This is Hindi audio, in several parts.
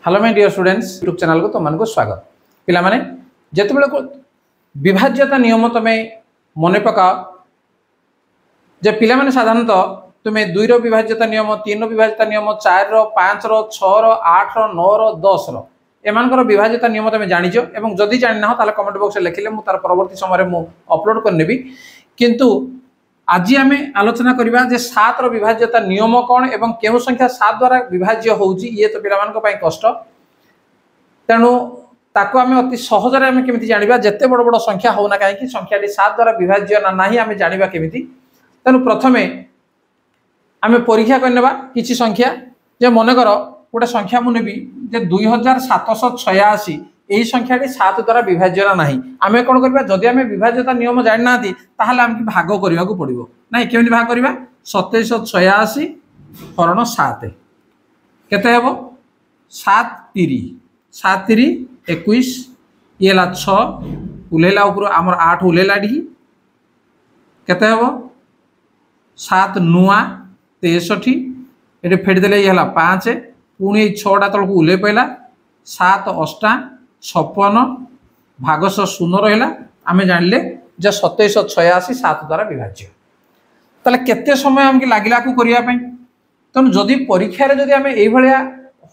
Hello my dear students YouTube channel को तुमको स्वागत पिला माने जेतेबेले को विभाज्यता नियम तुमे मन पकाओ जे पिला माने साधारणतः तुमे 2 रो विभाज्यता नियम 3 रो विभाज्यता नियम 4 रो 5 रो 6 रो 8 रो 9 रो 10 रो एमानकर विभाज्यता नियम तुमे जानिजो एवं जदि जानि ना हो ताले कमेंट बॉक्स में लिखिले मु तार परवर्ती समय मु अपलोड कर नेबी किंतु आज आम आलोचना करबा जे 7 रो विभाज्यता नियम कौन एवं केउ संख्या 7 द्वारा विभाज्य होउची ये तो पिला मानक पई कष्ट तेणु ताको आम अति सहज रे आम केमिति जानिबा जत्ते बड़ बड़ संख्या होना काहे कि संख्याटी 7 द्वारा विभाज्य ना नाही आम जानिबा केमिति तेणु प्रथमे आम परीक्षा करनेबा किछि संख्या जे मन कर गोटे संख्या मु नेबी जे 2786 यही संख्याटी 7 द्वारा विभाज्य ना नाही आमे कोन करबा जदि आमे विभाज्यता नियम जानि नाथि ताहाले आमके भाग करिवा को पड़िबो नाही केमिति भाग करबा 2786 हरण 7 केते हेबो 7 3 7 3 21 येला 6 उलेला ऊपर हमर 8 उलेला डी केते हेबो 7 नुआ 63 एटे फेड देले येला 5 पुणी 6 टा तळको उले पैला 7 8 56 भागश शून्य रहा आम जानले जे 2786 7 द्वारा विभाज्य ताले केते समय आमके लागिला को करिया पई तनु जदि परीक्षा रे जदि आम एई भलिया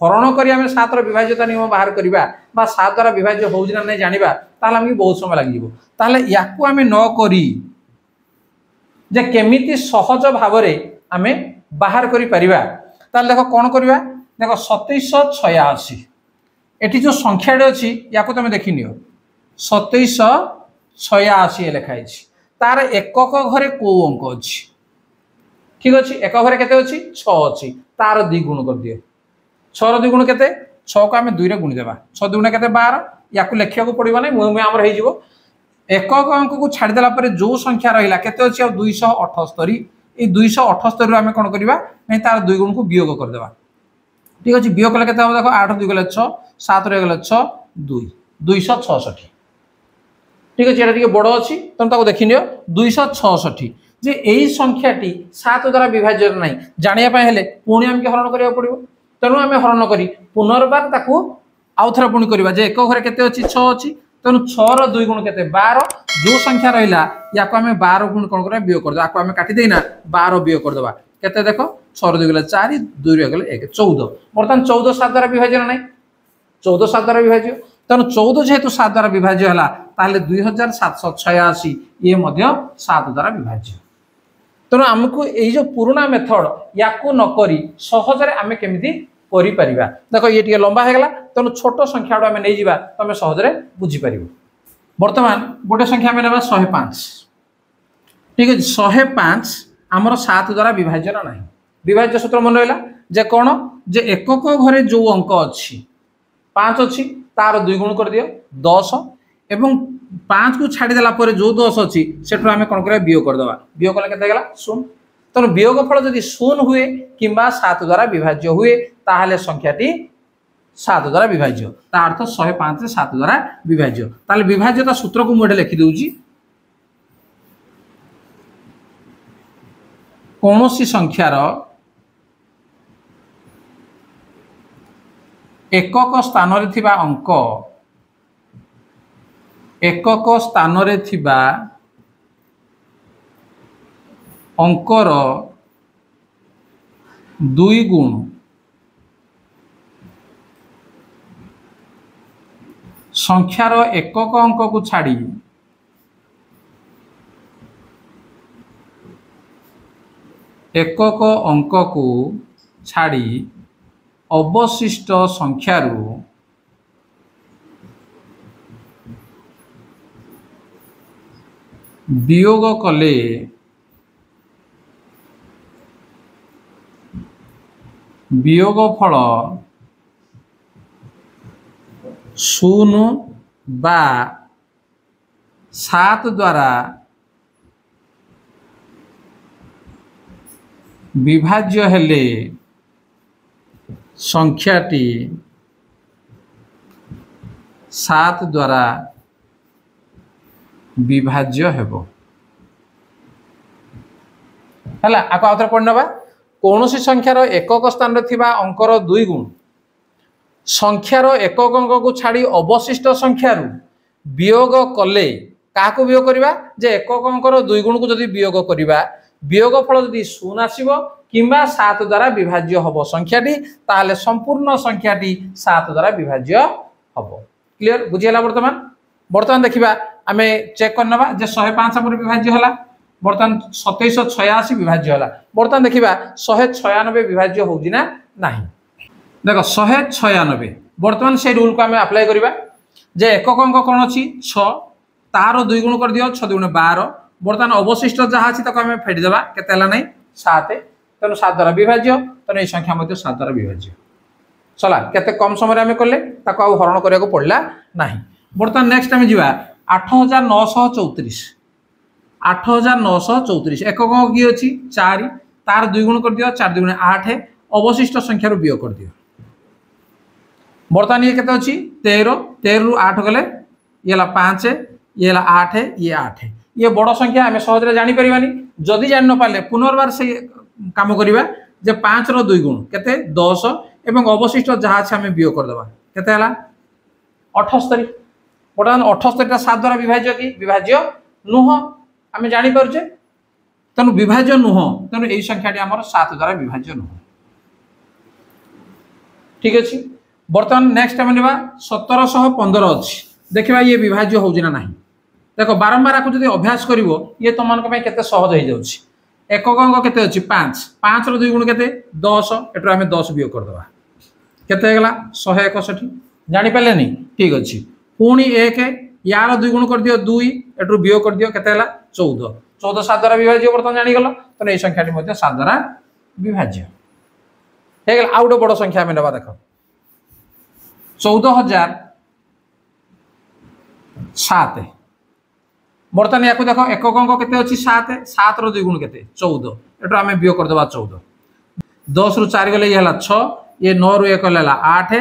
हरण करी आम 7 रो विभाज्यता नियम बाहर करिबा बा 7 द्वारा विभाज्य होउछि ना नै जानिबा ताले आमके बहुत समय लागि जिवो ताले याकू आम न करी जे केमिति सहज भावरे आम बाहर करि परिबा ताले देखो कोन करिबा देखो 2786 एटी जो संख्या अच्छी या तुम देखनी 2786 लिखाई तार एकक घरे को अंक अच्छी ठीक अच्छे एक घरे केते अच्छी 6 अच्छी तार द्विगुण कर दिए 6 द्विगुण केते 6 को आम 2 रे गुणी देबा 6 दुगुण केते 12 या लिखा पड़ो ना मुहे आमर हो एकक अंक को छाड़देला जो संख्या रहा केते अच्छी 278 ये 278 आम कौन करवा नहीं तार द्विगुण को वियोग करदे ठीक अच्छे वियोग कले केते देखो 8 2 गले 6 7 रे गले 6 2 266 ठीक अच्छे ये बड़ अच्छी तुम ताको देखि नियो 266 जे यही संख्याटी 7 द्वारा विभाज्य नहीं जानिया हेले पुणी आमके हरण करिया पड़िबो तेणु आम हरण करी पुनर्बार ताको आउ थरे पुणी करबा जे एक घरे केते अछि 6 अछि तेणु 6 रो 2 गुण केते 12 जो संख्या रहिला याको आम 12 गुण कोन करबा वियोग कर दो आको आम काटी देना 12 वियोग कर देबा केते देखो 6 रो 2 गले 4 2 रे गले 1 14 बर्तमान 14 7 द्वारा विभाज्य नहीं 14 7 द्वारा विभाज्य तेणु 14 जेहेतु 7 द्वारा विभाज्य है ताहले 2786 ये 7 द्वारा विभाज्य तेणु आमको ये जो पुराना मेथड या नक सहज आम केमी कर देखो ये टे लंबा होगा तेणु छोट संख्या आम नहीं जा तुम सहजरे बुझीपर बर्तमान गोटे संख्या आम ना 105 ठीक है 105 आमर 7 द्वारा विभाज्य ना विभाज्य सूत्र मन रहा जे कौन जे एकक घरे जो अंक अच्छी 5 अच्छी तार 2 गुण कर दियो 10 एवं 5 को छाड़देला जो 10 अच्छी से आम कौन कर वियोग करदे वियोग कले केते गला 0 तेणु वियोग फल जदि 0 हुए किंबा 7 द्वारा विभाज्य हुए ताहले संख्याटी 7 द्वारा विभाज्य ता अर्थ 105 7 द्वारा विभाज्य ताहले विभाज्यता सूत्र को मुझे लिखि दउची कौनसी संख्यार एकक स्थान रे थिबा अंक एकक स्थान रे थिबा अंकर 2 गुण संख्यार एकक अंक को छाड़ी एकक अंक को छाड़ी अवशिष्ट संख्यारु वियोग कले वियोग फल 0 बा 7 द्वारा विभाज्य हेले संख्याटी 7 द्वारा विभाज्य हेबो हला आको आउथर पढ़नबा कौन सी संख्यार एकक स्थान रे थिबा अंकर 2 गुण संख्यार एकक अंक को छाड़ी अवशिष्ट संख्यार वियोग कले क्या वियोग करवा जे एकक अंकर 2 गुण को जदि वियोग करवा वियोग फल जदि 0 आसीबो किंबा 7 द्वारा विभाज्य हबो संख्याटी ताहले संपूर्ण संख्याटी 7 द्वारा विभाज्य हबो। क्लियर बुझिला? वर्तमान देखिबा आमे चेक करनबा जे 105 हमर विभाज्य हला वर्तमान 2786 विभाज्य हला। वर्तमान देखिबा 196 विभाज्य होउजी ना नाही। देखो 196 वर्तमान से रूल को आमे अप्लाई करिबा जे एकक अंक कोन अछि 6 तार 2 गुण कर दियो 6 गुण 12 वर्तमान अवशिष्ट जहा अछि तको आमे फेडी देबा केते हला नै 7 तेनु 7 द्वारा विभाज्य तेनु ए संख्या मध्ये 7 द्वारा विभाज्य चला केते कम समय रे आमे करले ताको आ हरण करिया को पड़ला नाही। वर्तमान नेक्स्ट आमे जिबा 8934 8934 एकक अंक की अछि 4 तार 2 गुण कर दियो 4 2 गुण 8 अवशिष्ट संख्या रो वियोग कर दियो। वर्तमान ये केते अछि 13 13 रु 8 गले ये ला 5 ये ला 8 ये 8 ये बड़ संख्या आमे सहज रे जानि परिबानी जदि जानि न पाले पुनर्बार से काम करिबा जे 5 रो 2 गुण केते 10 एवं अवशिष्ट जहा छै आमे वियोग कर देबा केते हला 78। वर्तमान 78 टा 7 द्वारा विभाज्य की विभाज्य नुह आमे जानि परजे तनु विभाज्य नुह तनु एई संख्याटी हमर 7 द्वारा विभाज्य नुह। ठीक अछि वर्तमान नेक्स्ट आमे नेबा 1715 अछि देखिबा ये विभाज्य होउजिना नाही। देखो बारंबार आकु जदि अभ्यास करिवो ये तो मन को केते सहज हो जाउछि। एकक अंक केते अछि 5 5 रो 2 गुण केते 10 एटरो आमे 10 वियोग कर देबा केते हेगला 161 जानि पाले नहीं। ठीक अछि पुणी 1 यार 2 गुण कर दियो 2 एटरो वियोग कर दियो केते हेला 14 14 7 द्वारा विभाज्य वर्तमान जानि गलो तो ए संख्याटी मध्ये 7 द्वारा विभाज्य हेगला। आउडो बड़ संख्या में नेबा देखो 14007 वर्तमान या देखो एकक अंक केते अछि 7 7 रो 2 गुण केते 14 एटरो आमे वियोग कर देबा 14 10 रु 4 गले ये हला 6 ये 9 रु 1 हला 8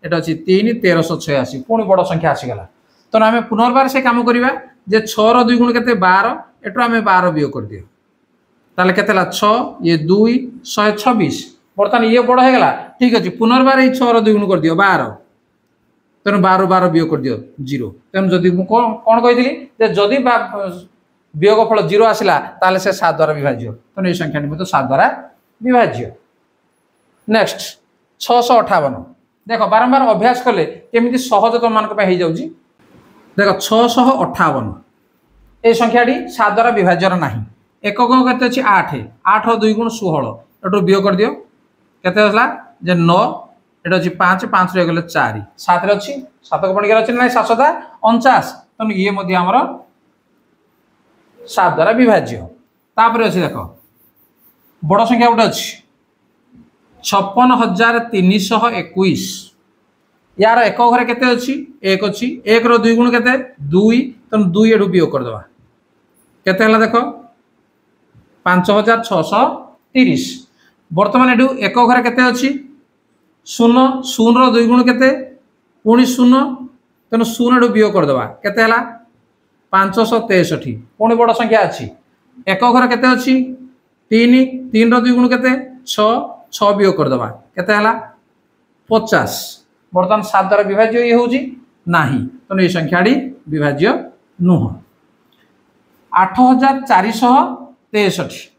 एटा अछि 3 1386 पुणी बड़ संख्या आसी गला तो आमे पुनर्बार से काम करिबा जे 6 रो 2 गुण केते 12 एटरो आमे 12 वियोग कर दियो ताले केते हला 6 ये 2 126 वर्तमान ये बड़ हे गला। ठीक अछि पुनर्बार ए 6 रो 2 गुण कर दियो 12 तेणु 12 12 वियोग कर दियो 0 तेणु जदि कौन कही जे जदि वियोग फल 0 आसला ताले से 7 द्वारा विभाज्य तेणु ये संख्या मध्ये 7 द्वारा विभाज्य। नेक्स्ट 658 देखो बारंबार अभ्यास कले केमिति सहज तो मान पे हो जाउजी। देखो 658 ए संख्याटी 7 द्वारा विभाज्य नाही। एकक अंक केते अछि 8 8 रो 2 गुण 16 एटो वियोग कर दियो केते हला जे 9 एटा अछि 5 5 रे गले 4 7 रे अछि 7 को बणी गेल अछि नै 749 तनु ये मध्ये हमर 7 द्वारा विभाज्य। तापर अछि देखो बड़ संख्या उडा अछि 56321 यार एकक घरे केते अछि 1 अछि 1 रो 2 गुण केते 2 तनु 2 एडु वियोग कर देबा केते हला देखो 5630 वर्तमान एडु एकक घरे केते अछि 0 0 रो 2 गुण केते पुणी 0 तेनु 0 एडु वियोग कर देबा केते हला 563 पुणी बड़ संख्या अछि एकक घरे केते अछि 3 3 रो 2 गुण केते 6 6 वियोग कर देबा केते हला 50 वर्तमान 7 द्वारा विभाज्य ये होउजी नाही तेनु ए संख्याडी विभाज्य नुह। 8463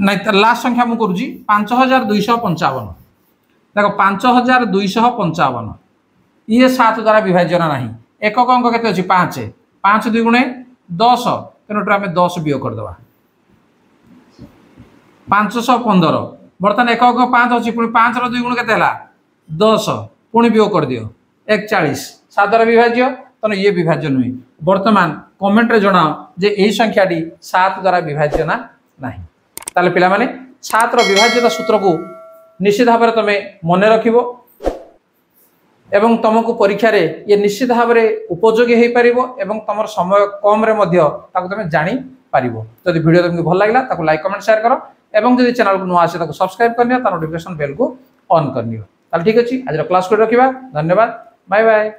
नहीं लास्ट संख्या मु करूजी 5255 देखो 5255 ये 7 द्वारा विभाज्य ना नहीं। एकक अंक केते अछि 5 5 2 गुणे 10 तेनोटा आमे 10 वियोग कर देबा 515 वर्तमान एकक अंक 5 अछि पुनी 5 रो 2 गुण केते हला 10 पुनी वियोग कर दियो 41 7 द्वारा विभाज्य तने ये विभाज्य नुई। वर्तमान कमेंट रे जणाओ जे एही संख्याटी 7 द्वारा विभाज्य ना नहीं। ताले पिला माने 7 रो विभाज्यता सूत्र को निश्चित भाव में तुम मन रखिबो एवं तुमको परीक्षा रे ये निश्चित भाव में उपयोगी हो पार एवं तुम समय कम रे मध्य ताको तुम जानी पारिबो। जदि वीडियो तुमको भल लागला ताको लाइक कमेंट शेयर करो एवं जदि चैनल को नुआ आसे ताको सब्सक्राइब करनियो ता नोटिफिकेशन बेल को ऑन करनियो। ताले ठीक अछि आज क्लास को रखिबा। धन्यवाद बाय बाय।